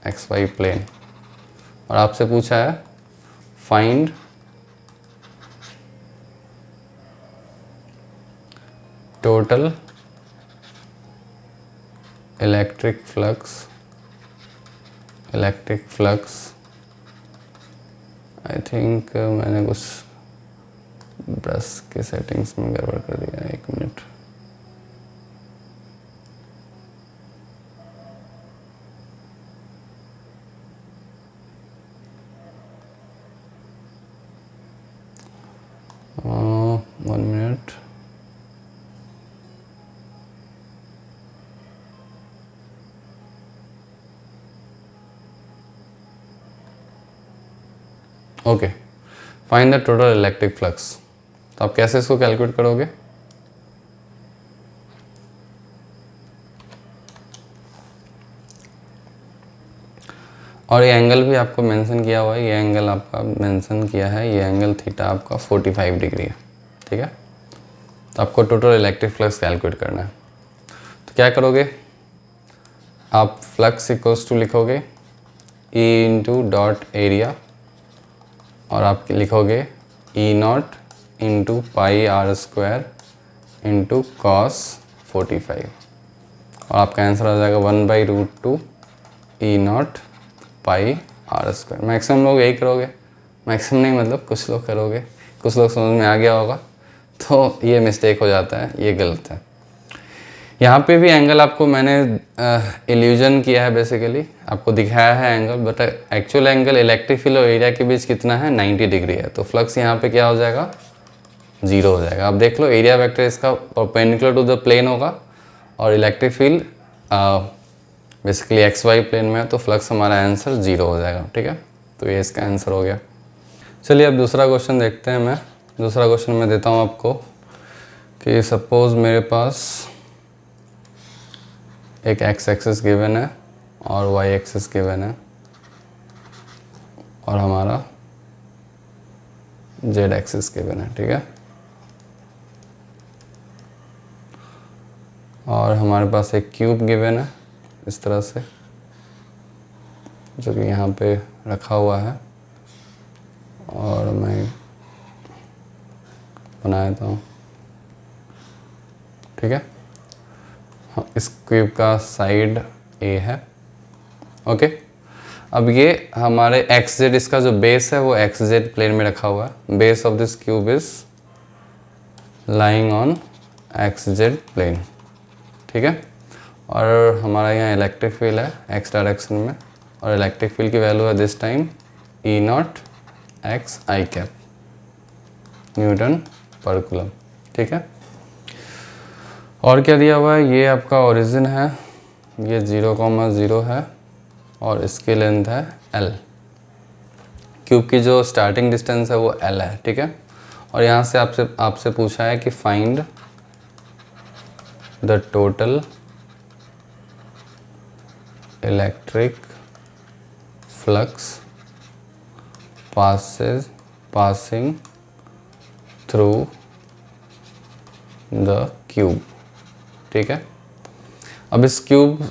Speaker 1: xy प्लेन। और आपसे पूछा है find total electric flux. I think मैंने कुछ ब्रश के सेटिंग्स में गड़बड़ कर दिया, 1 minute. One minute. Okay, find the total electric flux. तो आप कैसे इसको कैलकुलेट करोगे? और ये एंगल भी आपको मेंशन किया हुआ है, ये एंगल आपका मेंशन किया है, ये एंगल थीटा आपका 45 डिग्री है, ठीक है। तो आपको टोटल इलेक्ट्रिक फ्लक्स कैलकुलेट करना है। तो क्या करोगे आप, फ्लक्स इक्वल्स टू लिखोगे E इंटू डॉट एरिया और आप लिखोगे E0 into pi r square into cos 45 और आपका आंसर आ जाएगा 1/√2 E0 पाई r स्क्वायर। मैक्सिमम लोग यही करोगे, मैक्सिमम नहीं मतलब कुछ लोग करोगे, कुछ लोग समझ में आ गया होगा, तो ये मिस्टेक हो जाता है, ये गलत है। यहाँ पे भी एंगल आपको मैंने इल्यूजन किया है, बेसिकली आपको दिखाया है angle, but actual angle electric field और एरिया के बीच कितना है, 90 डिग्री है। तो फ्लक्स यहाँ पे क्या हो जाएगा, 0 हो जाएगा। आप देख लो, एरिया वेक्टर इसका परपेंडिकुलर टू द प्लेन होगा और electric field basically XY plane में है, तो फ्लक्स हमारा आंसर 0 हो जाएगा, ठीक है। तो ये इसका आंसर हो गया। चलिए अब दूसरा क्वेश्चन देखते हैं। मैं दूसरा क्वेश्चन मैं देता हूँ आपको कि सपोज़ मेरे पास एक x एक्सिस गिवन है और y एक्सिस गिवन है और हमारा z एक्सिस गिवन है, ठीक है। और हमारे पास एक क्यूब गिवन है इस तरह से, जो कि यहाँ पे रखा हुआ है और मैं बना देता हूँ, ठीक है। हाँ, इस क्यूब का साइड A है, ओके। अब ये हमारे XZ, इसका जो बेस है वो XZ प्लेन में रखा हुआ है। Base of this cube is lying on XZ plane, ठीक है। और हमारा यहाँ इलेक्ट्रिक फील्ड है x डायरेक्शन में और इलेक्ट्रिक फील्ड की वैल्यू है this time E0 x I cap newton पर कूलम, ठीक है। और क्या दिया हुआ है, ये आपका ओरिजिन है, ये 0,0 है और इसकी लेंथ है L। क्यूब की जो स्टार्टिंग डिस्टेंस है वो L है, ठीक है। और यहाँ से आपसे पूछा है कि find the total electric flux passing through the cube, ठीक है। अब इस क्यूब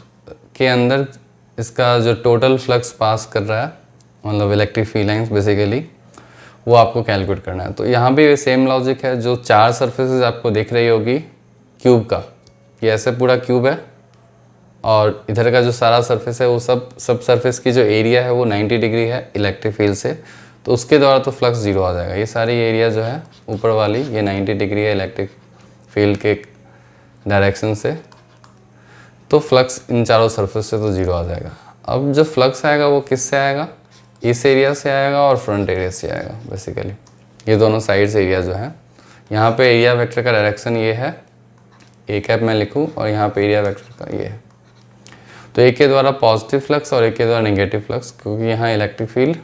Speaker 1: के अंदर इसका जो टोटल फ्लक्स पास कर रहा है, मतलब इलेक्ट्रिक फील्ड लाइंस बेसिकली, वो आपको कैलकुलेट करना है। तो यहाँ भी सेम लॉजिक है, जो 4 सरफेसेस आपको दिख रही होगी क्यूब का, ये ऐसे पूरा क्यूब है और इधर का जो सारा सरफेस है वो सब सरफेस की जो एरिया है वो 90 डिग्री है इलेक्ट्रिक फील्ड से, तो उसके द्वारा तो फ्लक्स 0 आ जाएगा। ये सारी एरिया जो है ऊपर वाली ये 90 डिग्री है इलेक्ट्रिक फील्ड के डायरेक्शन से, तो फ्लक्स इन चारों सरफेस से तो 0 आ जाएगा। अब जो फ्लक्स आएगा वो किससे आएगा, इस एरिया से आएगा और फ्रंट एरिया से आएगा। बेसिकली ये दोनों साइड्स एरिया जो है, यहाँ पे एरिया वेक्टर का डायरेक्शन ये है, ए कैप मैं लिखूँ और यहाँ पे एरिया वेक्टर का ये है। तो एक के द्वारा पॉजिटिव फ्लक्स और एक के द्वारा नेगेटिव फ्लक्स, क्योंकि यहाँ इलेक्ट्रिक फील्ड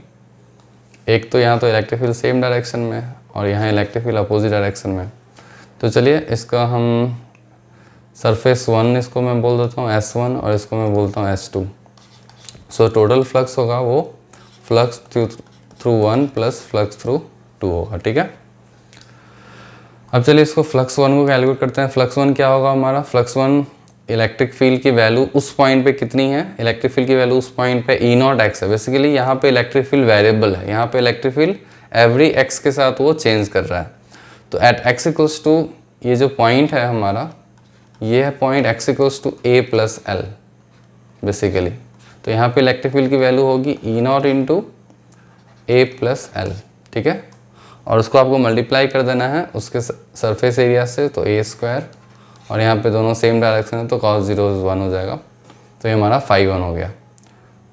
Speaker 1: एक तो यहाँ तो इलेक्ट्रिक फील्ड सेम डायरेक्शन में है और यहाँ इलेक्ट्रिक फील्ड अपोजिट डायरेक्शन में। तो चलिए इसका हम सरफेस 1 इसको मैं बोल देता हूँ S1 और इसको मैं बोलता हूँ S2। सो टोटल फ्लक्स होगा वो flux through 1 plus flux through 2 होगा, ठीक है। अब चलिए इसको फ्लक्स 1 को कैलकुलेट करते हैं। फ्लक्स 1 क्या होगा हमारा, फ्लक्स 1 इलेक्ट्रिक फील्ड की वैल्यू उस पॉइंट पे कितनी है, इलेक्ट्रिक फील्ड की वैल्यू उस पॉइंट पे E0x है। बेसिकली यहाँ पे इलेक्ट्रिक फील्ड वेरिएबल है, यहाँ पे इलेक्ट्रिक फील्ड एवरी x के साथ वो चेंज कर रहा है। तो एट x इक्वल्स टू, ये जो पॉइंट है हमारा, ये है point x equals to a plus l basically. तो यहाँ पे इलेक्ट्रिक फील्ड की वैल्यू होगी E0 into a plus l, ठीक है। और उसको आपको मल्टीप्लाई कर देना है उसके सरफेस एरिया से, तो a स्क्वायर, और यहाँ पे दोनों सेम डायरेक्शन है तो cos 0 1 हो जाएगा। तो ये हमारा φ1 हो गया,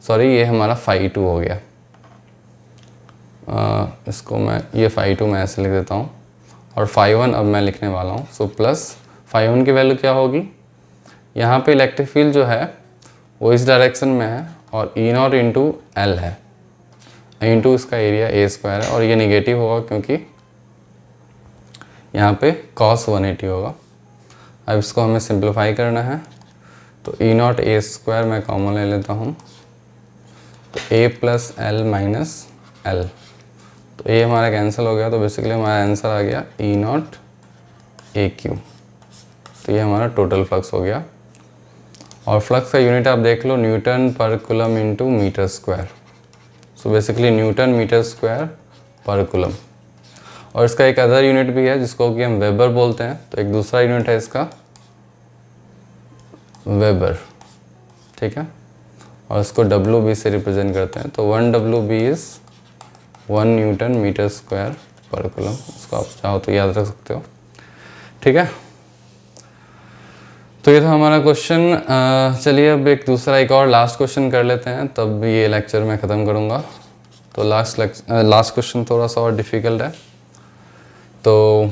Speaker 1: सॉरी ये हमारा φ2 हो गया। इसको मैं ये φ2 मैं ऐसे लिख देता हूँ और φ1 अब मैं लिखने वाला हूँ। सो प्लस φ1 की वैल्यू क्या होगी, यहाँ पे इलेक्ट्रिक फील्ड जो है वो इस डायरेक्शन में है और E0 इंटू एल है, इंटू इसका एरिया a स्क्वायर है, और ये निगेटिव होगा क्योंकि यहाँ पे cos 180 होगा। अब इसको हमें सिंप्लीफाई करना है, तो E0 a स्क्वायर मैं कॉमन ले लेता हूँ, तो a plus L minus L, तो a हमारा कैंसिल हो गया, तो बेसिकली हमारा आंसर आ गया E0 AQ। तो ये हमारा टोटल फ्लक्स हो गया। और फ्लक्स का यूनिट आप देख लो, न्यूटन पर coulomb into metre square. So basically newton metre square पर कूलम। और इसका एक अदर यूनिट भी है जिसको कि हम वेबर बोलते हैं, तो एक दूसरा यूनिट है इसका वेबर, ठीक है। और इसको WB से रिप्रेजेंट करते हैं, तो 1 WB is 1 newton metre square पर कूलम। इसको आप चाहो तो याद रख सकते हो, ठीक है। तो ये था हमारा क्वेश्चन। चलिए अब एक और लास्ट क्वेश्चन कर लेते हैं, तब ये लेक्चर मैं ख़त्म करूँगा। तो लास्ट क्वेश्चन थोड़ा सा और डिफ़िकल्ट है, तो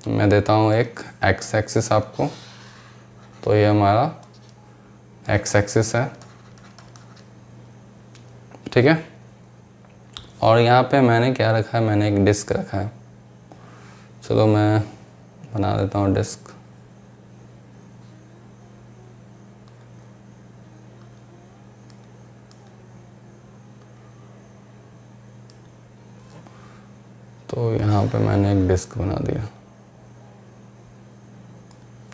Speaker 1: मैं देता हूँ एक एक्स एक्सिस आपको। तो ये हमारा एक्स एक्सिस है, ठीक है। और यहाँ पे मैंने क्या रखा है, मैंने एक डिस्क रखा है। चलो मैं बना देता हूँ डिस्क। तो यहाँ पे मैंने एक डिस्क बना दिया,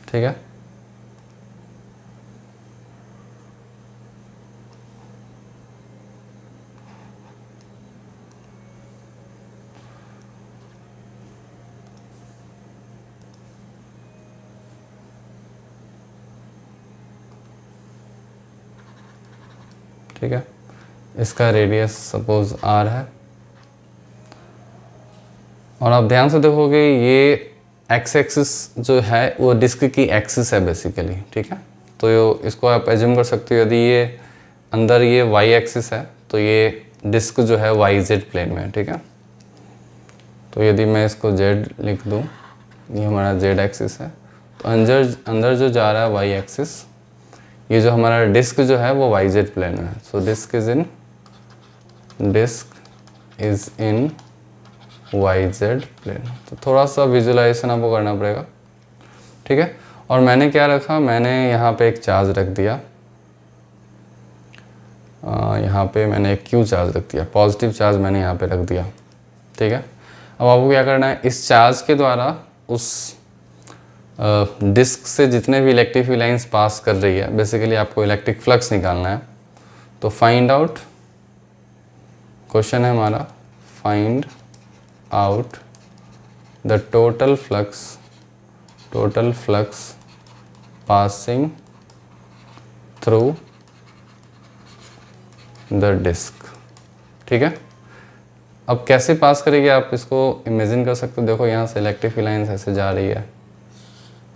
Speaker 1: ठीक है। ठीक है, इसका रेडियस सपोज r है, और आप ध्यान से देखोगे ये एक्स एक्सिस जो है वो डिस्क की एक्सिस है बेसिकली, ठीक है। तो इसको आप एज्यूम कर सकते हो, यदि ये अंदर ये वाई एक्सिस है तो ये डिस्क जो है वाई जेड प्लेन में है, ठीक है। तो यदि मैं इसको जेड लिख दूँ, ये हमारा जेड एक्सिस है, तो अंदर जो जा रहा है वाई एक्सिस, ये जो हमारा डिस्क जो है वो वाई जेड प्लेन में है। So disc is in Y Z plane. तो थोड़ा सा विजुलाइजेशन आपको करना पड़ेगा, ठीक है। और मैंने क्या रखा, मैंने यहाँ पे एक चार्ज रख दिया, यहाँ पे मैंने एक क्यू चार्ज रख दिया, पॉजिटिव चार्ज मैंने यहाँ पे रख दिया, ठीक है। अब आपको क्या करना है, इस चार्ज के द्वारा उस डिस्क से जितने भी इलेक्ट्रिक फील्ड लाइंस पास कर रही है, बेसिकली आपको इलेक्ट्रिक फ्लक्स निकालना है। तो फाइंड आउट, क्वेश्चन है हमारा, find out the total flux passing through the disc, ठीक है। अब कैसे पास करेगी आप इसको इमेजिन कर सकते हो। देखो यहाँ से इलेक्ट्रिक फील्ड लाइंस ऐसे जा रही है,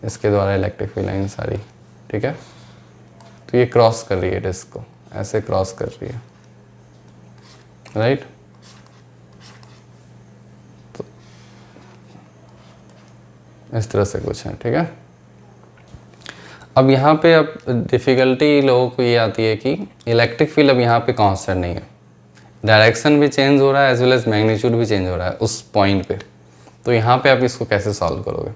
Speaker 1: इसके द्वारा इलेक्ट्रिक फील्ड लाइंस आ रही, ठीक है। तो ये क्रॉस कर रही है डिस्क को, ऐसे क्रॉस कर रही है, राइट। तो इस तरह से कुछ है, ठीक है। अब यहाँ पे अब डिफ़िकल्टी लोगों को ये आती है कि इलेक्ट्रिक फील्ड अब यहाँ पे कांस्टेंट नहीं है, डायरेक्शन भी चेंज हो रहा है एज वेल एज मैग्नीट्यूड भी चेंज हो रहा है उस पॉइंट पे। तो यहाँ पे आप इसको कैसे सॉल्व करोगे?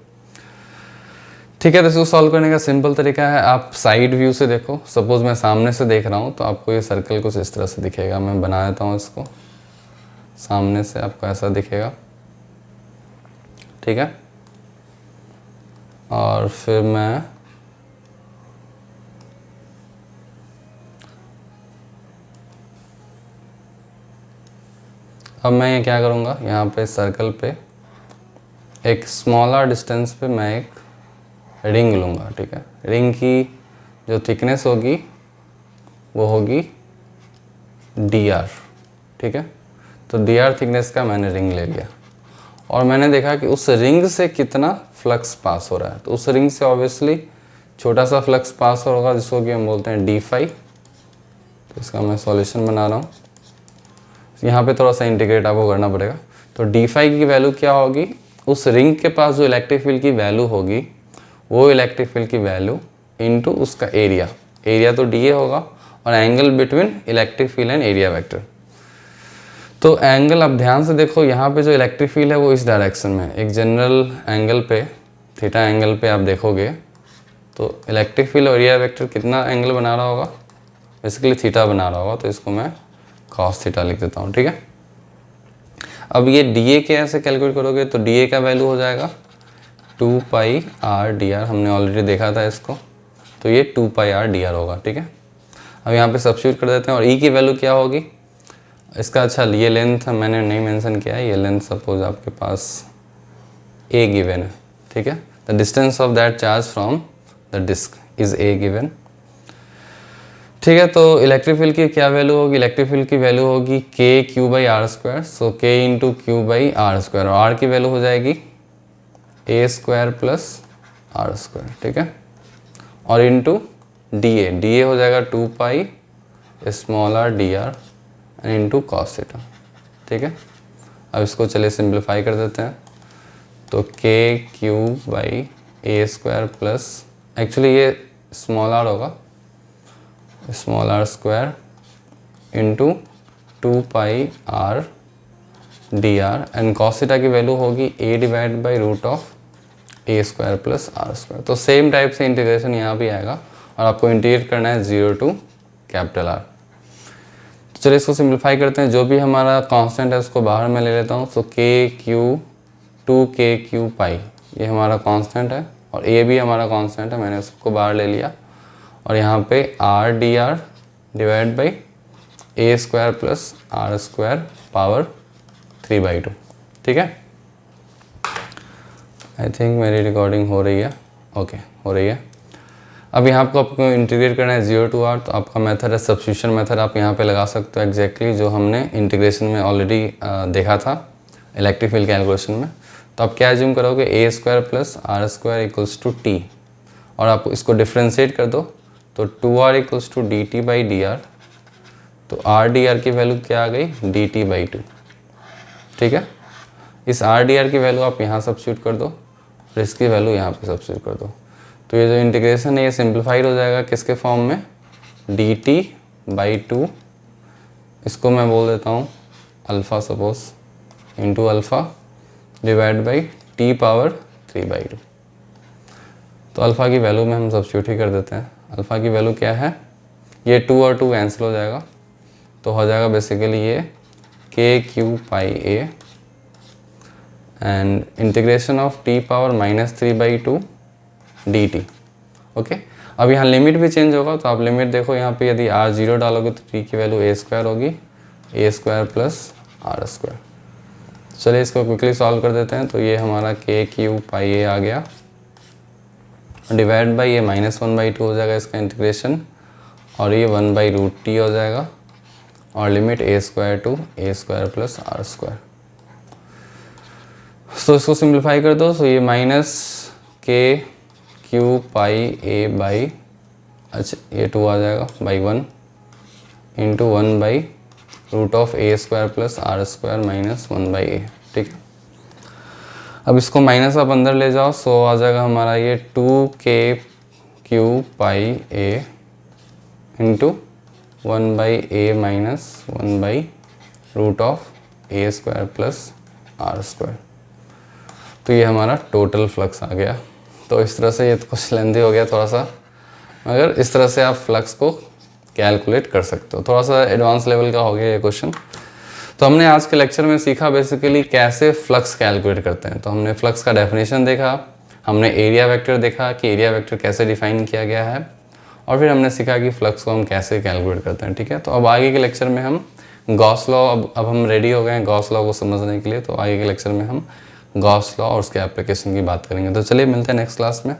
Speaker 1: ठीक है, तो इसको सॉल्व करने का सिंपल तरीका है, आप साइड व्यू से देखो। सपोज मैं सामने से देख रहा हूँ तो आपको ये सर्कल कुछ इस तरह से दिखेगा। मैं बना देता हूँ इसको, सामने से आपको ऐसा दिखेगा, ठीक है। और फिर मैं अब मैं ये क्या करूँगा, यहाँ पे सर्कल पे एक स्मॉलर डिस्टेंस पे मैं एक रिंग लूँगा, ठीक है। रिंग की जो थिकनेस होगी वो होगी dr, ठीक है। तो dr थिकनेस का मैंने रिंग ले लिया और मैंने देखा कि उस रिंग से कितना फ्लक्स पास हो रहा है। तो उस रिंग से ऑब्वियसली छोटा सा फ्लक्स पास होगा जिसको कि हम बोलते हैं d फाई। तो इसका मैं सॉल्यूशन बना रहा हूँ। यहाँ पे थोड़ा सा इंटीग्रेट आपको करना पड़ेगा। तो d फाई की वैल्यू क्या होगी, उस रिंग के पास जो इलेक्ट्रिक फील्ड की वैल्यू होगी वो इलेक्ट्रिक फील्ड की वैल्यू इनटू उसका एरिया। एरिया तो dA होगा और angle between electric field and area vector. तो एंगल आप ध्यान से देखो, यहाँ पे जो इलेक्ट्रिक फील्ड है वो इस डायरेक्शन में, एक जनरल एंगल पे, थीटा एंगल पे आप देखोगे तो इलेक्ट्रिक फील्ड और एरिया वेक्टर कितना एंगल बना रहा होगा, बेसिकली थीटा बना रहा होगा। तो इसको मैं कॉस थीटा लिख देता हूँ, ठीक है। अब ये dA कैसे कैलकुलेट करोगे, तो dA का वैल्यू हो जाएगा 2 पाई r dr, हमने ऑलरेडी देखा था इसको। तो ये 2 पाई r dr होगा, ठीक है। अब यहाँ पे सब्स्टिट्यूट कर देते हैं और E की वैल्यू क्या होगी इसका, अच्छा ये लेंथ मैंने नहीं मेंशन किया है, ये लेंथ सपोज आपके पास A गिवन है, ठीक है। The distance of that charge from the disc is A given, ठीक है। तो इलेक्ट्रिक फील्ड की क्या वैल्यू होगी, इलेक्ट्रिक फील्ड की वैल्यू होगी k Q by R square. So k into Q by R square, और r की वैल्यू हो जाएगी a square plus are square, ठीक है। और इंटू dA हो जाएगा 2 pi smaller dr into cos theta, ठीक है। अब इसको चलिए सिंप्लीफाई कर देते हैं। तो k Q by a square plus, actually ये स्मॉल r होगा, small r square into 2 pi r dr and cos theta की वैल्यू होगी a divide by root of a square plus are square. तो सेम टाइप से इंटीग्रेशन यहाँ भी आएगा और आपको इंटीग्रेट करना है 0 टू कैपिटल R। तो चलिए इसको सिंप्लीफाई करते हैं। जो भी हमारा कांस्टेंट है उसको बाहर में ले लेता हूँ। सो k क्यू 2k क्यू पाई ये हमारा कांस्टेंट है और a भी हमारा कांस्टेंट है, मैंने उसको बाहर ले लिया। और यहाँ पे r dr divide by a square plus are square power 3/2, ठीक है। आई थिंक मेरी रिकॉर्डिंग हो रही है, ओके हो रही है। अब यहाँ आपको इंटीग्रेट करना है 0 टू r। तो आपका मेथड है सब्स्टिट्यूशन मेथड, आप यहाँ पे लगा सकते हो एग्जैक्टली जो हमने इंटीग्रेशन में ऑलरेडी देखा था इलेक्ट्रिक फील्ड कैलकुलेशन में। तो आप क्या एज्यूम करोगे, a square plus are square equals to t, और आप इसको डिफ्रेंशिएट कर दो तो 2r equals to d t by d r. तो r dr की वैल्यू क्या आ गई, dt/2, ठीक है। इस r dr की वैल्यू आप यहाँ सब्स्टिट्यूट कर दो और इसकी वैल्यू यहाँ पे सब्स्टिट्यूट कर दो। तो ये जो इंटीग्रेशन है ये सिंप्लीफाइड हो जाएगा किसके फॉर्म में, dt/2, इसको मैं बोल देता हूँ alpha suppose, into alpha divide by t power 3/2। तो अल्फ़ा की वैल्यू में हम सब्स्टिट्यूट ही कर देते हैं। अल्फ़ा की वैल्यू क्या है, ये 2 और 2 कैंसिल हो जाएगा, तो हो जाएगा बेसिकली ये k Q pi a and integration of t power -3/2 dt, okay. अब यहाँ लिमिट भी चेंज होगा, तो आप लिमिट देखो यहाँ पे, यदि r 0 डालोगे तो t की वैल्यू a स्क्वायर होगी, a square plus are square. चलिए इसको क्विकली सॉल्व कर देते हैं। तो ये हमारा k क्यू पाई a आ गया, डिवाइड बाई ये -1/2 हो जाएगा इसका इंटीग्रेशन, और ये 1/√t हो जाएगा, और limit a square to a square plus are square. तो इसको सिंप्लीफाई कर दो। सो ये minus k Q pi a by, अच्छा ये 2 आ जाएगा, बाई 1 इंटू 1/रूट of a square plus are square minus 1/a, ठीक है। अब इसको माइनस आप अंदर ले जाओ, सो आ जाएगा हमारा ये 2k Q pi a into 1/a minus 1/रूट of a square plus are square. तो ये हमारा टोटल फ्लक्स आ गया। तो इस तरह से, ये तो कुछ लेंदी हो गया थोड़ा सा, मगर इस तरह से आप फ्लक्स को कैलकुलेट कर सकते हो। थोड़ा सा एडवांस लेवल का हो गया ये क्वेश्चन। तो हमने आज के लेक्चर में सीखा बेसिकली कैसे फ्लक्स कैलकुलेट करते हैं। तो हमने फ्लक्स का डेफिनेशन देखा, हमने एरिया वेक्टर देखा कि एरिया वेक्टर कैसे डिफाइन किया गया है, और फिर हमने सीखा कि फ्लक्स को हम कैसे कैलकुलेट करते हैं। ठीक है, तो अब आगे के लेक्चर में हम गॉस लॉ, अब हम रेडी हो गए हैं गॉस लॉ को समझने के लिए। तो आगे के लेक्चर में हम गॉस लॉ और उसके एप्लीकेशन की बात करेंगे। तो चलिए मिलते हैं नेक्स्ट क्लास में।